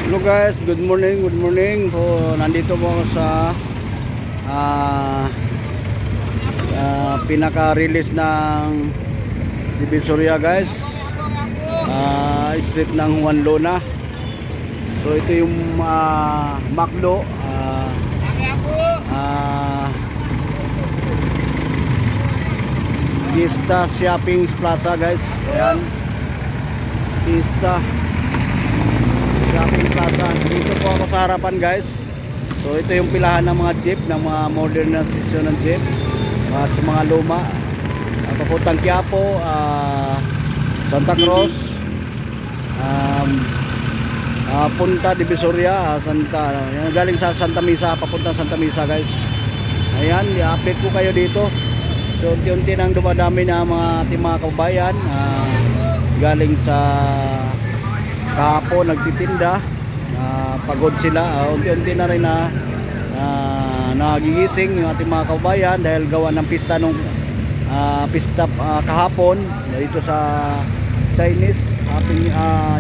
Hello guys, good morning, good morning po. Nandito po ako sa pinaka-release ng Divisoria guys, street ng Juan Luna. So ito yung Macdo, Vista Shopping Plaza guys. Ayan, Vista Shopping Plaza. Dito po ako sa harapan guys. So ito yung pilahan ng mga jeep, ng mga modernization ng jeep at sa mga luma, papuntang Quiapo, Santa Cruz, punta Divisoria, galing sa Santa Misa, papuntang Santa Misa guys. Ayan, i-update ko kayo dito. So unti-unti nang dumadami na mga ating mga kababayan galing sa kahapon nagtitinda, pagod sila, unti-unti na rin na nagigising yung ating mga kababayan dahil gawa ng pista nung pista kahapon dito sa Chinese Happy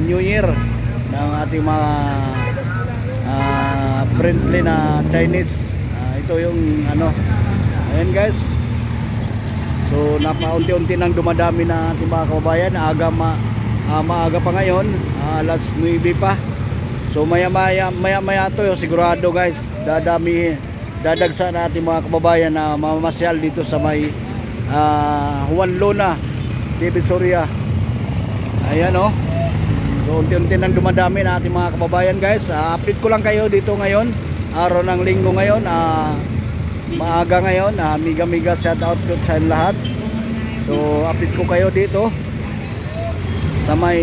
New Year ng ating mga friendly na Chinese. Ito yung ano, ayan guys. So unti-unti nang dumadami na ating mga kababayan. Maaga pa ngayon, alas 9 pa. So maya to sigurado guys, dadagsa na ating mga kababayan na mamamasyal dito sa may Juan Luna, Divisoria. Ayan o. So unti-unti nang dumadami na ating mga kababayan guys. Update ko lang kayo dito ngayon, araw ng linggo ngayon, maaga ngayon. Miga shout out to sa lahat. So update ko kayo dito sa may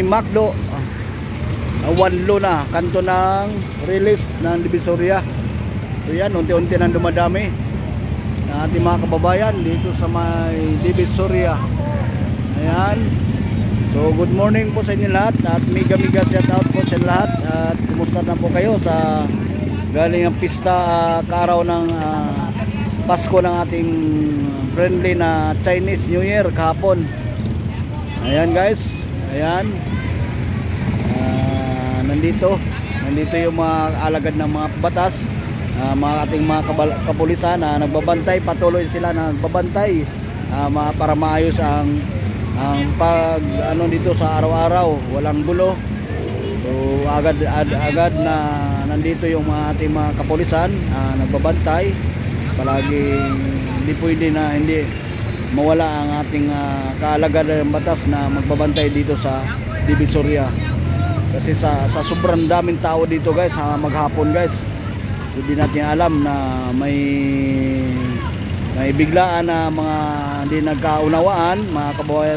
Macdo, Juan Luna, kanto ng release ng Divisoria. So yan, unti-unti nang dumadami na ating mga kababayan dito sa may Divisoria. Ayan. So good morning po sa inyo lahat at miga shout out po sa lahat. At kumusta na po kayo sa galing ang pista, kaaraw ng Pasko ng ating friendly na Chinese New Year kahapon. Ayan guys, ayan, nandito yung mga alagad ng mga batas, mga ating mga kapulisan na nagbabantay, patuloy sila na nagbabantay para maayos ang pag dito sa araw-araw, walang gulo. So agad na nandito yung mga ating mga kapulisan, nagbabantay palaging. Hindi pwede na hindi mawala ang ating kaalagad ng batas na magbabantay dito sa Divisoria. Kasi sa sobrang daming tao dito guys, maghapon guys. Hindi natin alam na may biglaan na mga hindi nagkaunawaan, mga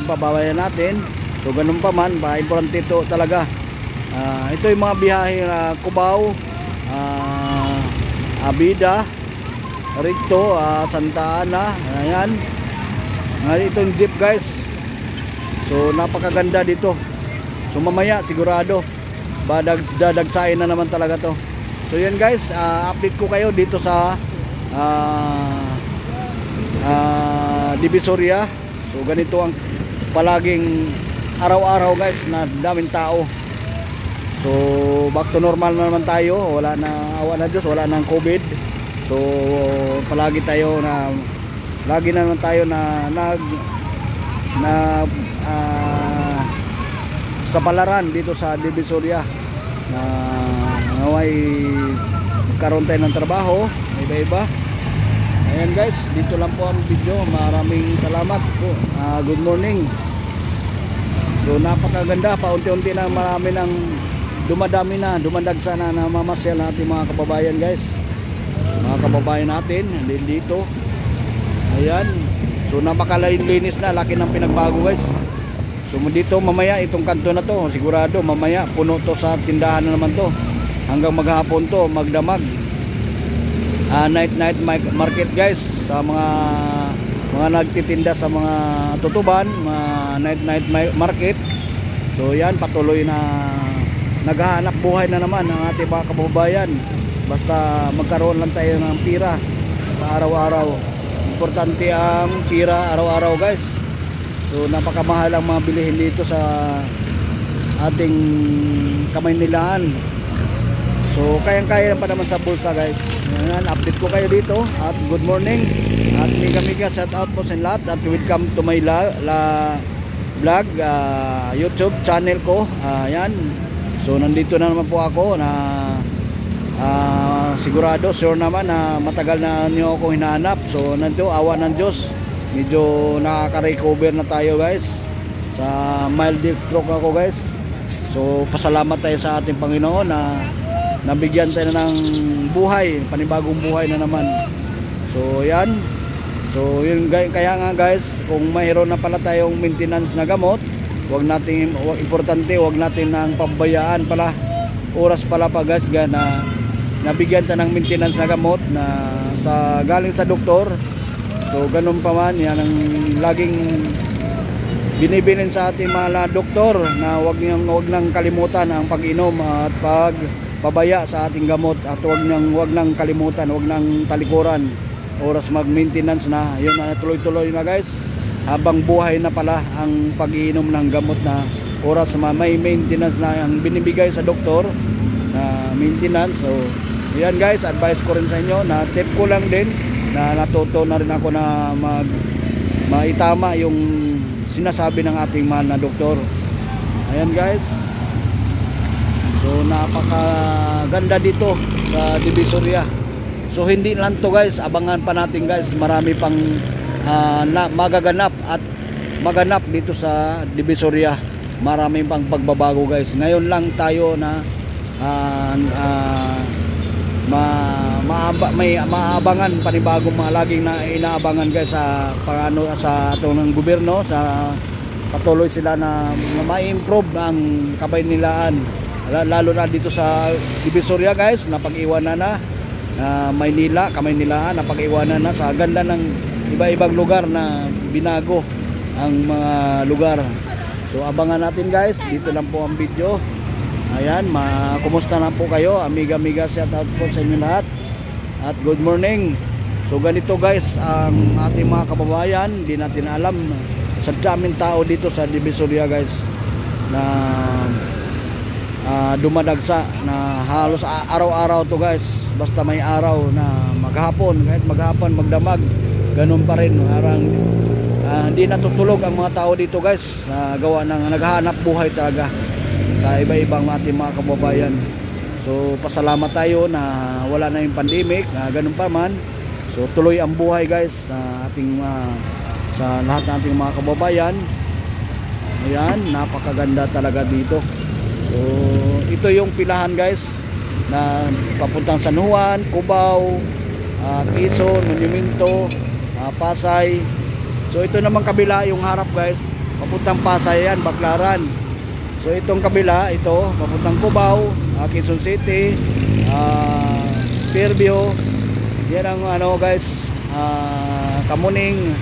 kababayan natin. So ganun pa man, importante ito talaga. Ito yung mga biyahe Cubao, Abida, Rito, Santa Ana. Ayan, itong jeep guys. So napakaganda dito. So mamaya sigurado dadagsain na naman talaga to. So yan guys, update ko kayo dito sa Divisoria. So ganito ang palaging araw-araw guys, na daming tao. So back to normal na naman tayo. Wala na, awa na Diyos, wala nang COVID. So lagi na naman tayo na sa palaran dito sa Divisoria, na naway magkaroon tayo ng trabaho iba-iba. Ayan guys, dito lang po ang video. Maraming salamat po. Good morning. So napakaganda, paunti-unti na marami nang dumadagsa na mamasyal natin mga kababayan guys, mga kababayan natin dito. Ayan, so napakalinis na, laki ng pinagbago guys. So dito mamaya, itong kanto na to sigurado mamaya puno to sa tindahan na naman to hanggang maghapon to magdamag. Night market guys, sa mga nagtitinda sa mga tutuban, mga night market. So yan, patuloy na naghahanap buhay na naman ang ating mga kababayan. Basta magkaroon lang tayo ng pira sa araw-araw. Importante ang pira araw-araw guys. So napakamahal ang mga bilihin dito sa ating kamay nilaan. So kayang-kaya pa naman sa bulsa guys. Yan, update ko kayo dito at good morning at mega shout out po sa lahat at welcome to my vlog YouTube channel ko. Yan. So nandito na naman po ako na sigurado sure naman na matagal na niyo ako hinahanap. So nandito awa ng Diyos medyo nakaka-recover na tayo guys. Sa mild stroke ako guys. So pasalamat tayo sa ating Panginoon na nabigyan tayo ng buhay, panibagong buhay na naman. So yan. So yun, kaya nga guys, kung mayroon na pala tayong maintenance na gamot, importante wag natin nang pabayaan pala. Oras pala pa guys na nabigyan tayo ng maintenance na gamot na galing sa doktor. So ganun pa man, yan ang laging binibilin sa ating mga doktor na wag nang kalimutan ang pag-inom at pabaya sa ating gamot at wag nang kalimutan, wag nang talikuran oras mag-maintenance na. Yun na tuloy-tuloy na guys habang buhay na pala ang pag-iinom ng gamot na oras may maintenance na ang binibigay sa doktor na maintenance. So yan guys, advice ko rin sa inyo na tip ko lang din na natuto na rin ako na maitama yung sinasabi ng ating mahal na doktor. Ayan guys. So napakaganda dito sa Divisoria. So hindi lang to guys, abangan pa natin guys, marami pang maganap dito sa Divisoria. Marami pang pagbabago guys. Ngayon lang tayo na may maabangan panibagong mga laging na inaabangan guys sa atong gobyerno, sa patuloy sila na ma-improve ang kabayanihan. Lalo na dito sa Divisoria guys, napag-iwanan na Maynila, Kamaynilaan, napag-iwanan na sa ganda ng iba-ibang lugar na binago ang mga lugar. So abangan natin guys, dito lang po ang video. Ayan, kumusta na po kayo? Amiga shout out po sa inyo lahat at good morning. So ganito guys ang ating mga kababayan, hindi natin alam sa daming tao dito sa Divisoria guys na dumadagsa na halos araw-araw to guys. Basta may araw na maghapon, kahit maghapon magdamag, ganun pa rin. Hindi natutulog ang mga tao dito guys, gawa ng naghahanap buhay talaga sa iba-ibang ating mga kababayan. So pasalamat tayo na wala na yung pandemic, ganun pa man. So tuloy ang buhay guys sa lahat ng ating mga kababayan. Ayan, napakaganda talaga dito. So ito yung pilahan guys na papuntang San Juan, Cubao, Quezon, Monumento, Pasay. So ito naman kabila yung harap guys, papuntang Pasay yan, Baclaran. So itong kabila, ito papuntang Cubao, Quezon City, Fairview. Yan ang guys, Kamuning,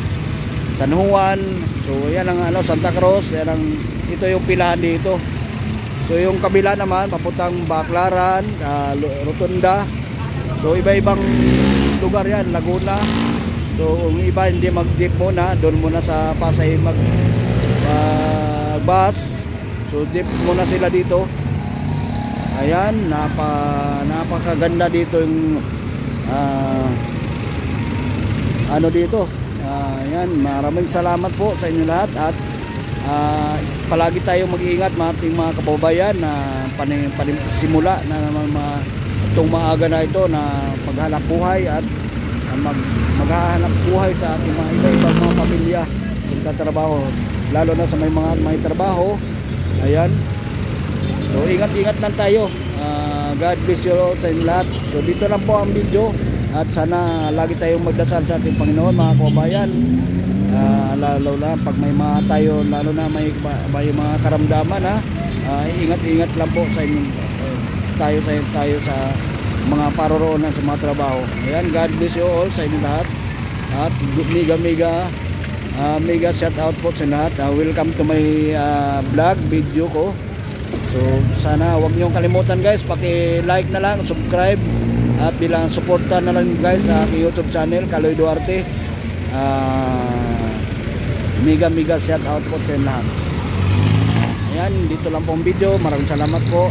San Juan. So yan ang Santa Cruz. Ito yung pilahan dito. So yung kabila naman papuntang Baclaran, Rotunda. So iba-ibang lugar yan, Laguna. So yung iba hindi mag-jeep muna, doon muna sa Pasay bus. So jeep muna sila dito. Ayan, napakaganda dito yung dito. Ayan, maraming salamat po sa inyo lahat at palagi tayong mag-iingat mga kababayan na simula na naman itong maaga na ito na paghanap buhay at maghahanap buhay sa ating mga iba-ibang mga pamilya magtatrabaho, lalo na sa may trabaho. Ayan, so ingat-ingat lang tayo. God bless you all sa inyo lahat. So dito lang po ang video at sana lagi tayong magdasal sa ating Panginoon mga kababayan. Lalo na pag may mga tayo, lalo na may mga karamdaman ingat-ingat lang po sa inyo, tayo sa mga paroroonan sa mga trabaho. Ayan, God bless you all sa inyo lahat at mega shout out po sa lahat. Welcome to my vlog video ko. So sana wag niyo kalimutan guys, paki-like na lang, subscribe at bilang suporta na lang guys sa aking YouTube channel Kaloy Duarte. Mega shout out po sa lahat. Ayan, dito lang po ang video. Maraming salamat po.